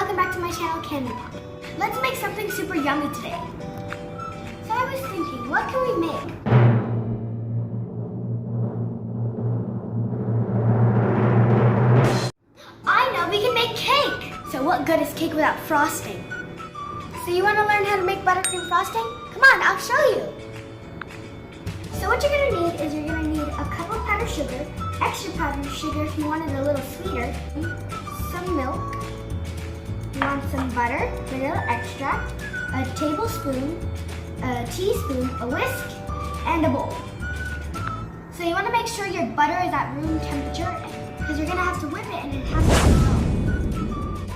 welcome back to my channel, Candy Pop. Let's make something super yummy today. So I was thinking, what can we make? I know, we can make cake! So what good is cake without frosting? So you want to learn how to make buttercream frosting? Come on, I'll show you. So what you're going to need is you're going to need a cup of powdered sugar, extra powdered sugar if you want it a little sweeter, some milk, you want some butter, vanilla extract, a tablespoon, a teaspoon, a whisk, and a bowl. So you want to make sure your butter is at room temperature because you're going to have to whip it and it has to melt.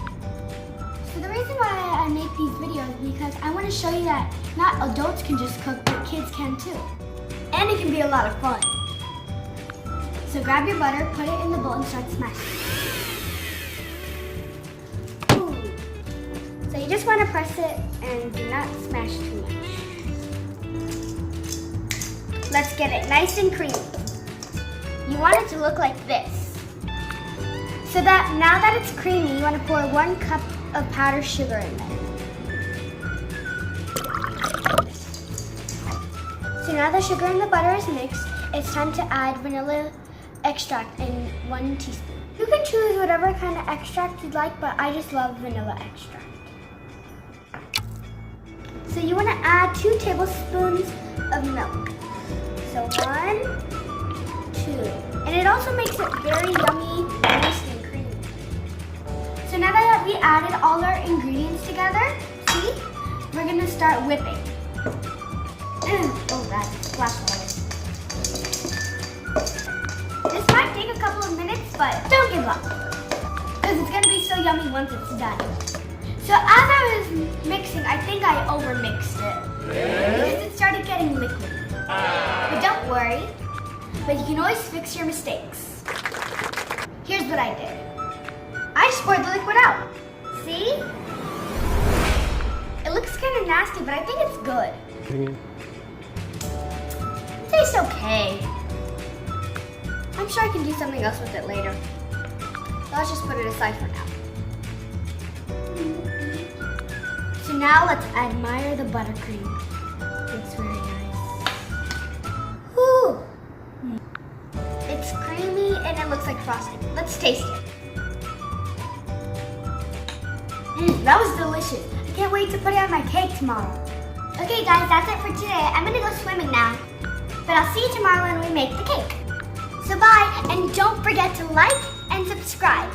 So the reason why I make these videos is because I want to show you that not adults can just cook, but kids can too. And it can be a lot of fun. So grab your butter, put it in the bowl and start smashing. So you just want to press it and do not smash too much. Let's get it nice and creamy. You want it to look like this. So that now that it's creamy, you want to pour 1 cup of powdered sugar in there. So now the sugar and the butter is mixed, it's time to add vanilla extract in 1 teaspoon. You can choose whatever kind of extract you'd like, but I just love vanilla extract. So you want to add 2 tablespoons of milk. So 1, 2. And it also makes it very yummy, nice and creamy. So now that we added all our ingredients together, see? We're going to start whipping. Oh, that splashed water. This might take a couple of minutes, but don't give up. Because it's going to be so yummy once it's done. So as I was mixing, I think I overmixed it. Because it started getting liquid. But don't worry. But you can always fix your mistakes. Here's what I did. I just poured the liquid out. See? It looks kind of nasty, but I think it's good. It tastes okay. I'm sure I can do something else with it later. So let's just put it aside for now. So now let's admire the buttercream. It's very nice. Whew. It's creamy and it looks like frosting. Let's taste it. That was delicious. I can't wait to put it on my cake tomorrow. Okay guys, that's it for today. I'm gonna go swimming now. But I'll see you tomorrow when we make the cake. So bye, and don't forget to like and subscribe.